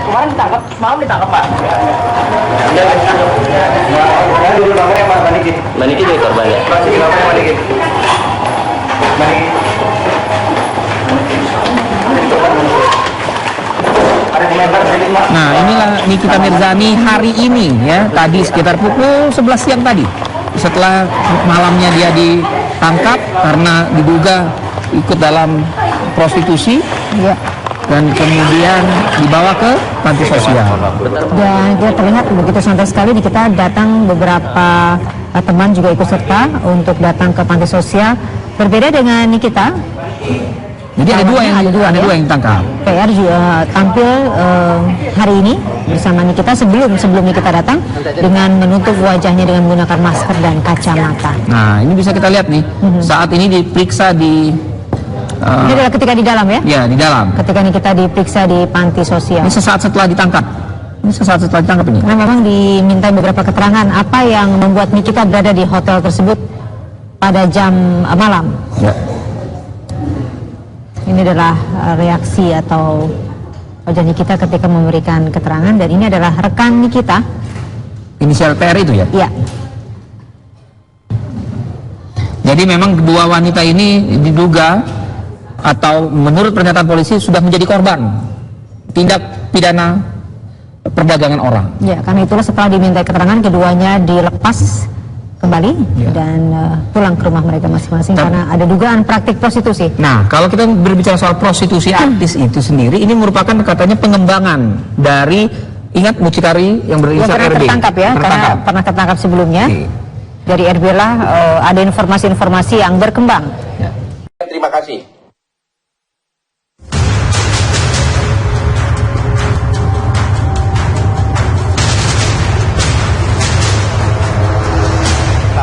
kemarin ditangkap, semalam ditangkap Pak. Ya, dulu namanya Mas Maniki. Maniki jadi korbannya. Masih namanya Maniki. Maniki. Nah, inilah Nikita Mirzani hari ini ya, tadi sekitar pukul 11 siang tadi. Setelah malamnya dia ditangkap karena diduga ikut dalam prostitusi ya, dan kemudian dibawa ke panti sosial. Dan kita terlihat begitu santai sekali, kita datang beberapa teman juga ikut serta untuk datang ke panti sosial. Berbeda dengan Nikita. Jadi ada dua yang ditangkap. PR juga tampil hari ini bersama Nikita sebelum Nikita datang dengan menutup wajahnya dengan menggunakan masker dan kacamata. Nah, ini bisa kita lihat nih. Saat ini diperiksa di ini adalah ketika di dalam ya? Ya, di dalam. Ketika Nikita diperiksa di panti sosial. Ini sesaat setelah ditangkap. Ini. Karena memang diminta beberapa keterangan apa yang membuat Nikita berada di hotel tersebut pada jam malam. Ya. Ini adalah reaksi atau wajah Nikita ketika memberikan keterangan, dan ini adalah rekan Nikita. Inisial PR itu ya? Iya. Jadi memang kedua wanita ini diduga atau menurut pernyataan polisi sudah menjadi korban tindak pidana perdagangan orang. Ya, karena itulah setelah diminta keterangan keduanya dilepas kembali dan pulang ke rumah mereka masing-masing karena ada dugaan praktik prostitusi. Nah, kalau kita berbicara soal prostitusi artis itu sendiri, ini merupakan katanya pengembangan dari, ingat mucikari yang berinisial RB. Tertangkap ya, karena pernah tertangkap sebelumnya. Dari RB lah ada informasi-informasi yang berkembang. Ya. Terima kasih.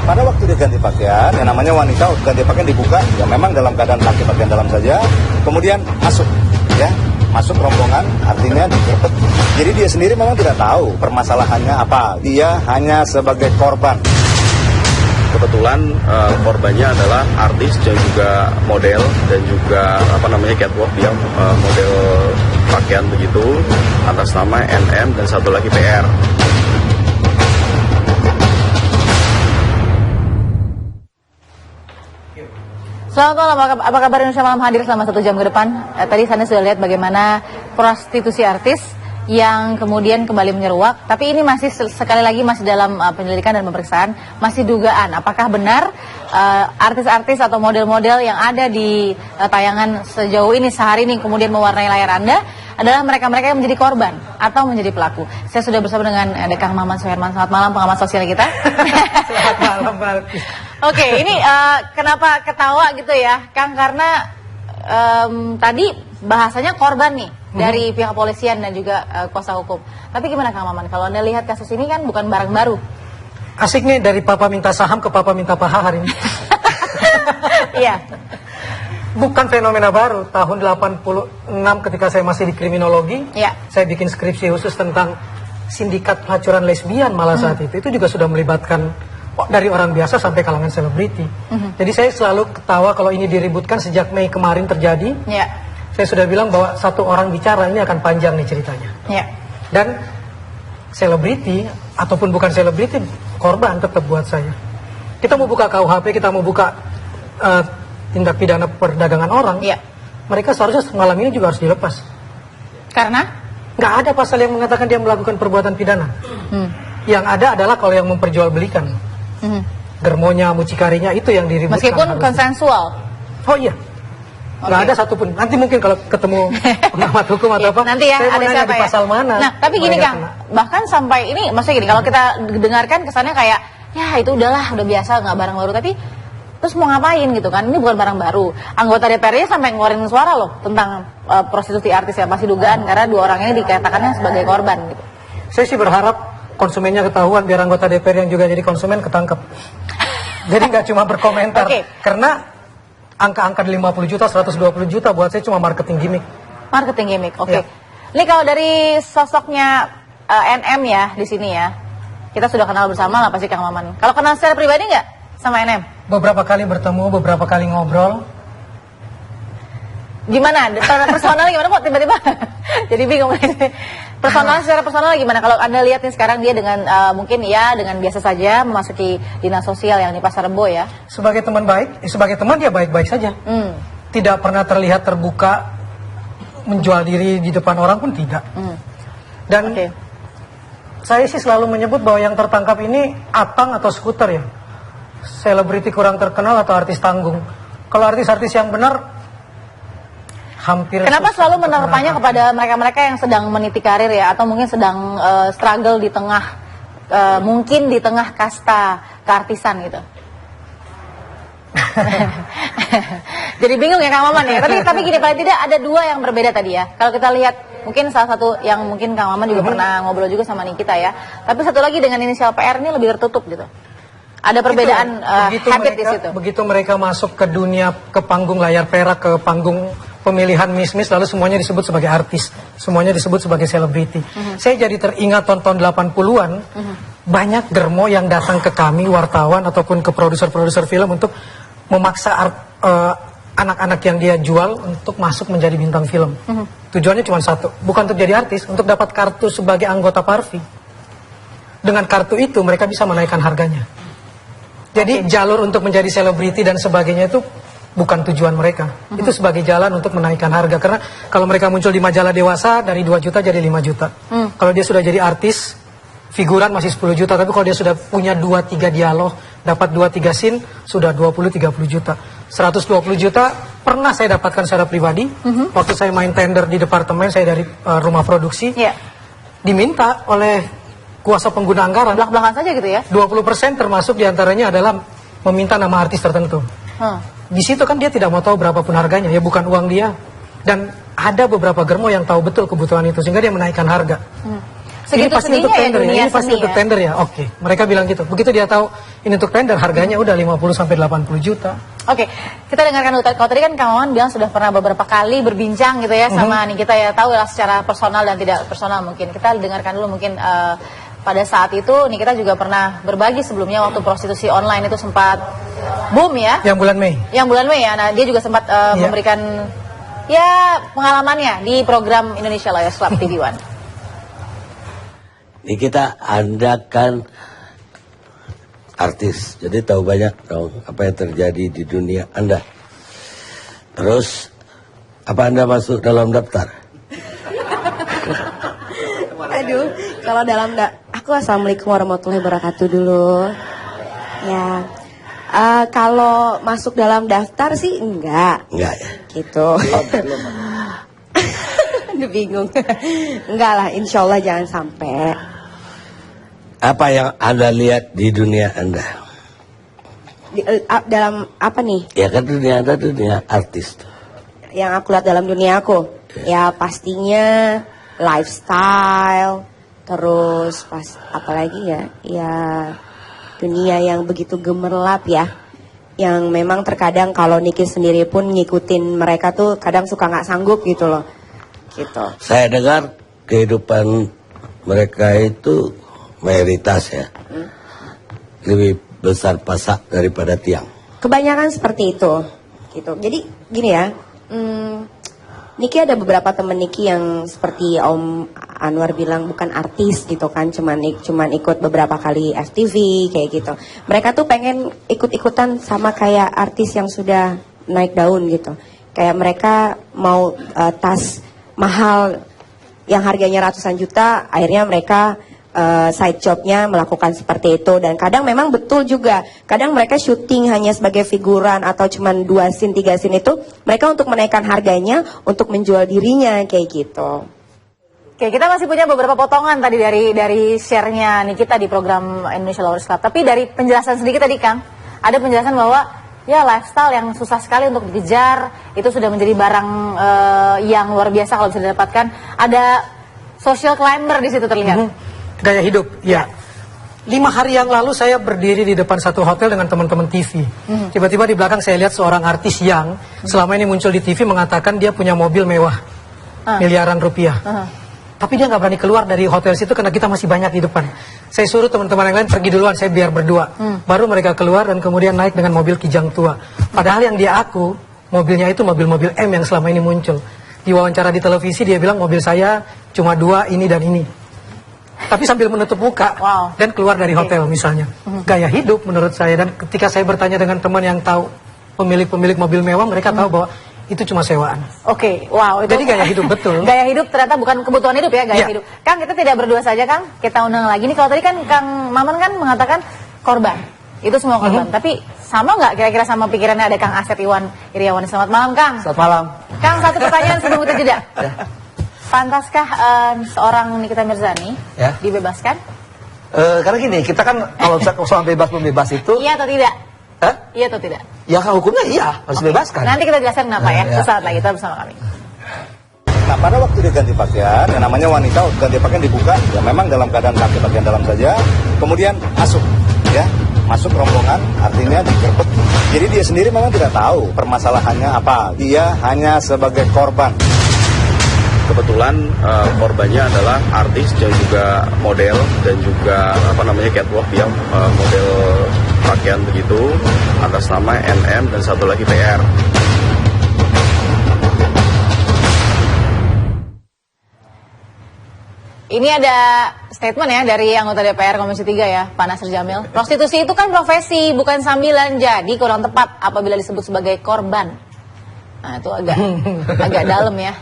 Pada waktu dia ganti pakaian, yang namanya wanita ganti pakaian dibuka, ya memang dalam keadaan pakai pakaian dalam saja, kemudian masuk, ya, masuk rombongan, artinya digerebek. Jadi dia sendiri memang tidak tahu permasalahannya apa, dia hanya sebagai korban. Kebetulan korbannya adalah artis dan juga model dan juga catwalk, dia model pakaian begitu, atas nama NM dan satu lagi PR. Selamat malam, apa kabar Indonesia Malam hadir selama 1 jam ke depan. Tadi Anda sudah lihat bagaimana prostitusi artis yang kemudian kembali menyeruak. Tapi ini masih sekali lagi masih dalam penyelidikan dan pemeriksaan, masih dugaan apakah benar artis-artis atau model-model yang ada di tayangan sejauh ini sehari ini kemudian mewarnai layar Anda adalah mereka-mereka yang menjadi korban atau menjadi pelaku. Saya sudah bersama dengan Kang Maman Suherman. Selamat malam, pengamat sosial kita. Selamat malam, Mbak. Oke, ini kenapa ketawa gitu ya, Kang? Karena tadi bahasanya korban nih dari pihak kepolisian dan juga kuasa hukum. Tapi gimana Kang Maman, kalau Anda lihat kasus ini kan bukan barang baru. Asik nih, dari papa minta saham ke papa minta paha hari ini. Iya. Bukan fenomena baru. Tahun 86 ketika saya masih di kriminologi, saya bikin skripsi khusus tentang sindikat pelacuran lesbian malah saat itu juga sudah melibatkan dari orang biasa sampai kalangan selebriti. Jadi saya selalu ketawa kalau ini diributkan sejak Mei kemarin terjadi. Saya sudah bilang bahwa satu orang bicara ini akan panjang nih ceritanya. Dan selebriti ataupun bukan selebriti, korban tetap buat saya. Kita mau buka KUHP, kita mau buka tindak pidana perdagangan orang, mereka seharusnya malam ini juga harus dilepas. Karena? Nggak ada pasal yang mengatakan dia melakukan perbuatan pidana. Yang ada adalah kalau yang memperjualbelikan. Germonya, mucikarinya, itu yang diributkan. Meskipun konsensual. Oh iya. Nggak ada satupun. Nanti mungkin kalau ketemu pengamat hukum atau apa, nanti ya, saya mau ada nanya siapa di pasal mana. Nah, tapi gini Kang, bahkan sampai ini, maksudnya gini, kalau kita dengarkan kesannya kayak, ya itu udahlah, udah biasa, nggak barang baru. Tapi terus mau ngapain gitu kan, ini bukan barang baru. Anggota DPR-nya sampai ngeluarin suara loh tentang prostitusi artis yang masih dugaan karena 2 orang ini dikatakannya sebagai korban gitu. Saya sih berharap konsumennya ketahuan biar anggota DPR yang juga jadi konsumen ketangkep. Jadi nggak cuma berkomentar. Karena angka-angka 50 juta, 120 juta buat saya cuma marketing gimmick. Marketing gimmick, oke. Ini kalau dari sosoknya NM ya di sini ya, kita sudah kenal bersama lah pasti Kang Maman. Kalau kenal secara pribadi nggak sama NM? Beberapa kali bertemu, beberapa kali ngobrol. Gimana? Personalnya gimana kok tiba-tiba jadi bingung. Secara personal gimana? Kalau Anda lihat nih sekarang dia dengan mungkin ya dengan biasa saja memasuki dinas sosial yang di Pasar Rebo ya. Sebagai teman baik, sebagai teman dia baik-baik saja. Tidak pernah terlihat terbuka menjual diri di depan orang pun tidak. Dan saya sih selalu menyebut bahwa yang tertangkap ini Atang atau Skuter ya. Selebriti kurang terkenal atau artis tanggung. Kalau artis-artis yang benar hampir. Kenapa selalu menerapanya kepada mereka-mereka yang sedang meniti karir ya, atau mungkin sedang struggle di tengah mungkin di tengah kasta keartisan gitu? Jadi bingung ya Kang Maman ya. Tapi gini, paling tidak ada dua yang berbeda tadi ya. Kalau kita lihat mungkin salah satu yang mungkin Kang Maman juga pernah ngobrol juga sama Nikita ya. Tapi satu lagi dengan inisial PR ini lebih tertutup gitu. Ada perbedaan habit di situ. Begitu mereka masuk ke dunia, ke panggung layar perak, ke panggung pemilihan Miss lalu semuanya disebut sebagai artis, semuanya disebut sebagai selebriti. Saya jadi teringat tahun 80-an, banyak germo yang datang ke kami wartawan ataupun ke produser-produser film untuk memaksa anak-anak yang dia jual untuk masuk menjadi bintang film. Tujuannya cuma satu, bukan untuk jadi artis, untuk dapat kartu sebagai anggota Parvi. Dengan kartu itu mereka bisa menaikkan harganya. Jadi jalur untuk menjadi selebriti dan sebagainya itu bukan tujuan mereka. Itu sebagai jalan untuk menaikkan harga. Karena kalau mereka muncul di majalah dewasa, dari 2 juta jadi 5 juta. Kalau dia sudah jadi artis, figuran masih 10 juta. Tapi kalau dia sudah punya 2-3 dialog, dapat 2-3 scene, sudah 20-30 juta. 120 juta pernah saya dapatkan secara pribadi. Waktu saya main tender di departemen, saya dari rumah produksi. Diminta oleh kuasa pengguna anggaran. Belak-belakan saja gitu ya? 20% termasuk diantaranya adalah meminta nama artis tertentu. Di situ kan dia tidak mau tahu berapapun harganya, ya bukan uang dia. Dan ada beberapa germo yang tahu betul kebutuhan itu, sehingga dia menaikkan harga. Ini pasti untuk tender ya, ini pasti untuk tender ya. Oke, mereka bilang gitu. Begitu dia tahu ini untuk tender, harganya udah 50-80 juta. Oke, kita dengarkan dulu. Kalau tadi kan Kang Maman bilang sudah pernah beberapa kali berbincang gitu ya sama Nikita ya, tahu lah secara personal dan tidak personal mungkin. Kita dengarkan dulu mungkin pada saat itu Nikita juga pernah berbagi sebelumnya waktu prostitusi online itu sempat boom ya. Yang bulan Mei. Yang bulan Mei ya. Nah, dia juga sempat memberikan ya pengalamannya di program Indonesia Liars Club TV One. Nikita, Anda kan artis, jadi tahu banyak dong apa yang terjadi di dunia Anda. Terus, apa Anda masuk dalam daftar? Aduh, kalau dalam aku assalamualaikum warahmatullahi wabarakatuh dulu. Ya, kalau masuk dalam daftar sih enggak. Enggak ya? Gitu. Aduh bingung. Enggak lah, insya Allah jangan sampai. Apa yang Anda lihat di dunia Anda? Dalam apa nih? Ya kan dunia Anda dunia artis tuh. Yang aku lihat dalam dunia aku, ya pastinya lifestyle, terus apalagi ya dunia yang begitu gemerlap ya, yang memang terkadang kalau Niki sendiri pun ngikutin mereka tuh kadang suka nggak sanggup gitu loh, gitu. Saya dengar kehidupan mereka itu mayoritas ya, lebih besar pasak daripada tiang. Kebanyakan seperti itu, gitu. Jadi gini ya. Niki ada beberapa temen Niki yang seperti Om Anwar bilang bukan artis gitu kan, cuman ikut beberapa kali FTV kayak gitu. Mereka tuh pengen ikut-ikutan sama kayak artis yang sudah naik daun gitu. Kayak mereka mau tas mahal yang harganya ratusan juta, akhirnya mereka side jobnya melakukan seperti itu. Dan kadang memang betul juga, kadang mereka syuting hanya sebagai figuran atau cuma 2 scene 3 scene itu mereka untuk menaikkan harganya untuk menjual dirinya kayak gitu. Oke, kita masih punya beberapa potongan tadi dari share-nya Nikita di program Indonesia Liars Club. Tapi dari penjelasan sedikit tadi Kang, ada penjelasan bahwa ya lifestyle yang susah sekali untuk dikejar, itu sudah menjadi barang yang luar biasa kalau bisa didapatkan. Ada social climber di situ terlihat. Gaya hidup, ya. 5 hari yang lalu saya berdiri di depan satu hotel dengan teman-teman TV. Tiba-tiba di belakang saya lihat seorang artis yang selama ini muncul di TV mengatakan dia punya mobil mewah, miliaran rupiah. Tapi dia nggak berani keluar dari hotel situ karena kita masih banyak di depan. Saya suruh teman-teman yang lain pergi duluan, saya biar berdua. Baru mereka keluar dan kemudian naik dengan mobil kijang tua. Padahal yang dia aku, mobilnya itu mobil-mobil M yang selama ini muncul. diwawancara di televisi dia bilang mobil saya cuma 2 ini dan ini. Tapi sambil menutup muka dan keluar dari hotel misalnya. Gaya hidup menurut saya, dan ketika saya bertanya dengan teman yang tahu pemilik-pemilik mobil mewah, mereka tahu bahwa itu cuma sewaan. Oke, wow. Itu Jadi gaya hidup betul. Gaya hidup ternyata bukan kebutuhan hidup ya, gaya hidup. Kang, kita tidak berdua saja, Kang. Kita undang lagi nih. Kalau tadi kan Kang Maman kan mengatakan korban. Itu semua korban. Tapi sama nggak kira-kira sama pikirannya ada Kang Asep Iriawan? Selamat malam, Kang. Selamat malam. Kang, satu pertanyaan sebelum kita jeda. Pantaskah seorang Nikita Mirzani dibebaskan? Karena gini, kita kan kalau soal bebas membebas itu, Iya atau tidak? Iya atau tidak? ya kan hukumnya iya harus dibebaskan. Nanti kita jelaskan kenapa ya. Sesaat lagi kita bersama kami. Nah, pada waktu dia ganti pakaian, yang namanya wanita ganti pakaian dibuka, ya memang dalam keadaan kaki bagian dalam saja, kemudian masuk, ya, masuk rombongan, artinya digerbek. Jadi dia sendiri memang tidak tahu permasalahannya apa, dia hanya sebagai korban. Kebetulan korbannya adalah artis dan juga model dan juga catwalk, dia model pakaian begitu, atas nama NM dan satu lagi PR. Ini ada statement ya dari anggota DPR Komisi 3 ya, Pak Nasir Jamil. Prostitusi itu kan profesi, bukan sambilan, jadi kurang tepat apabila disebut sebagai korban. Nah itu agak dalam ya,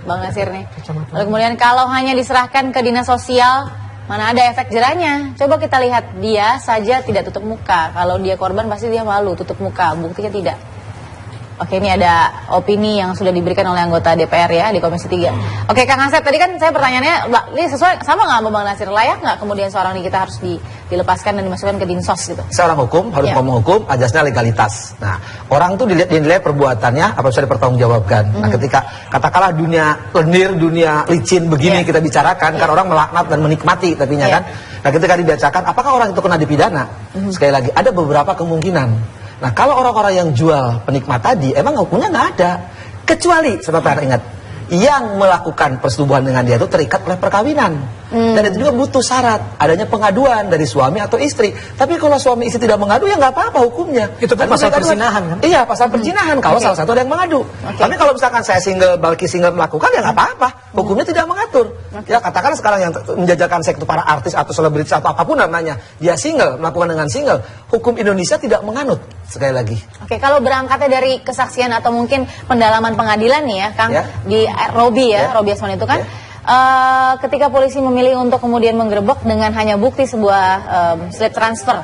Bang Nasir nih. Lalu kemudian kalau hanya diserahkan ke dinas sosial, mana ada efek jerahnya? Coba kita lihat, dia saja tidak tutup muka. Kalau dia korban pasti dia malu tutup muka, buktinya tidak. Oke, ini ada opini yang sudah diberikan oleh anggota DPR ya di Komisi 3. Oke, Kang Asep, tadi kan saya pertanyaannya, Mbak, ini sesuai sama nggak sama Bang Nasir? Layak nggak kemudian seorang Nikita harus dilepaskan dan dimasukkan ke dinsos gitu? Seorang hukum harus ngomong hukum, ajasnya legalitas. Nah, orang tuh dinilai perbuatannya apa bisa dipertanggungjawabkan. Nah, ketika katakanlah dunia lendir, dunia licin begini kita bicarakan, kan orang melaknat dan menikmati tapinya kan. Nah, ketika dibacakan, apakah orang itu kena dipidana? Sekali lagi, ada beberapa kemungkinan. Nah, kalau orang-orang yang jual penikmat tadi, emang hukumnya nggak ada. Kecuali, sebentar ingat, yang melakukan persetubuhan dengan dia itu terikat oleh perkawinan. Dan itu juga butuh syarat, adanya pengaduan dari suami atau istri. Tapi kalau suami istri tidak mengadu, ya nggak apa-apa hukumnya. Itu kan pasal perzinahan kan? Iya, pasal perzinahan, kalau salah satu ada yang mengadu. Tapi kalau misalkan saya single, Balki single melakukan, ya nggak apa-apa. Hukumnya tidak mengatur. Ya, katakan sekarang yang menjajakan seks itu para artis atau selebritis atau apapun namanya, dia single, melakukan dengan single. Hukum Indonesia tidak menganut, sekali lagi. Oke, kalau berangkatnya dari kesaksian atau mungkin pendalaman pengadilan nih ya, Kang, di Robi ya, Robi Asman itu kan, ketika polisi memilih untuk kemudian menggerebek dengan hanya bukti sebuah slip transfer,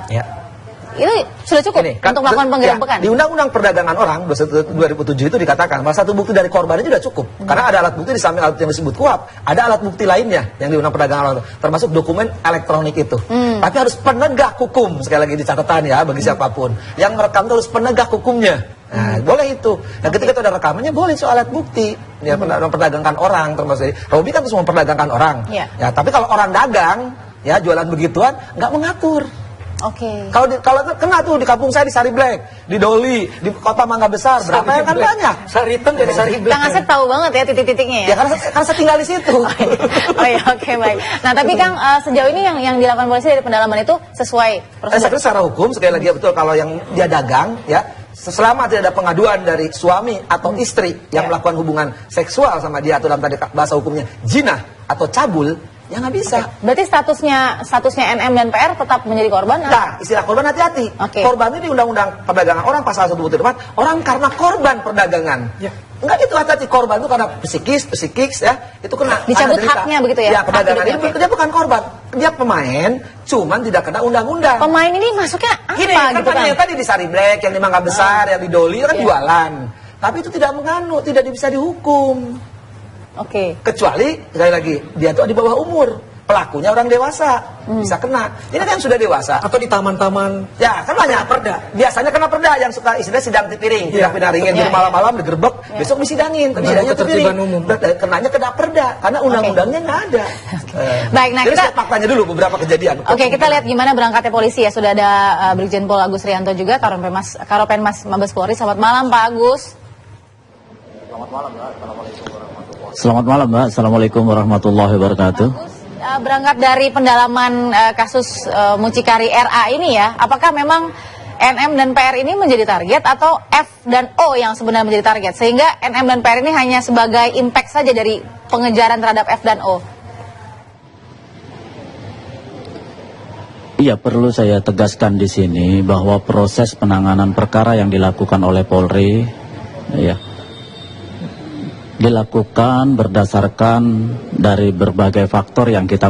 itu sudah cukup untuk melakukan penggerebekan? Di Undang-Undang Perdagangan Orang 2007 itu dikatakan bahwa satu bukti dari korban itu sudah cukup. Karena ada alat bukti di samping alat yang disebut kuhap, ada alat bukti lainnya yang di Undang Perdagangan Orang, termasuk dokumen elektronik itu. Tapi harus penegak hukum, sekali lagi di catatan ya bagi siapapun. Yang merekam itu harus penegak hukumnya. Nah, boleh itu. Nah, ketika itu ada rekamannya, boleh soal alat bukti. Ya, memperdagangkan orang, termasuk Robi kan terus memperdagangkan orang. Ya, tapi kalau orang dagang, ya jualan begituan, nggak mengatur. Oke. Kalau kena tuh di kampung saya di Sari Black, di Doli, di Kota Mangga Besar, berapa yang kan banyak. Saritem jadi Sari Black. Kang Asep tahu banget ya titik-titiknya ya. Ya karena saya tinggal di situ. Oh ya, oke baik. Nah tapi Kang, sejauh ini yang dilakukan polisi dari pendalaman itu sesuai prosedur? Saya kira secara hukum sekali lagi betul, kalau yang dia dagang ya, selama tidak ada pengaduan dari suami atau istri yang melakukan hubungan seksual sama dia, atau dalam tadi bahasa hukumnya zina atau cabul, ya nggak bisa. Berarti statusnya NM dan PR tetap menjadi korban? Nah, istilah korban hati-hati. Korban ini di Undang-Undang Perdagangan Orang pasal 124, orang karena korban perdagangan. Enggak gitu, hati-hati. Korban itu karena psikis ya, itu kena dicabut haknya begitu ya. Ya, perdagangan ini dia bukan korban, dia pemain, cuman tidak kena undang-undang. Pemain ini masuknya apa gini, gitu kan? Yang tadi di Sari Black, yang di Mangga Besar, yang di Doli kan jualan. Tapi itu tidak menganut, tidak bisa dihukum. Kecuali sekali lagi dia tuh di bawah umur, pelakunya orang dewasa, bisa kena. Ini kan sudah dewasa. Atau di taman-taman. Ya kan banyak perda. Biasanya kena perda yang suka istilah sidang tipiring, tidak pidana ringin, jadi malam-malam digerebek, besok disidangin, tapi sidangnya tipiring. Kenanya kena perda karena undang-undangnya nggak ada. Baik, nah jadi kita faktanya dulu beberapa kejadian. Oke, kita lihat gimana berangkatnya polisi ya. Sudah ada Brigjen Pol Agus Rianto juga, Karopenmas Mabes Polri. Selamat malam Pak Agus. Selamat malam Mbak. Selamat malam Mbak. Assalamualaikum warahmatullahi wabarakatuh. Berangkat dari pendalaman kasus mucikari RA ini ya, apakah memang NM dan PR ini menjadi target atau F dan O yang sebenarnya menjadi target, sehingga NM dan PR ini hanya sebagai impact saja dari pengejaran terhadap F dan O? Iya, perlu saya tegaskan di sini bahwa proses penanganan perkara yang dilakukan oleh Polri ya dilakukan berdasarkan dari berbagai faktor yang kita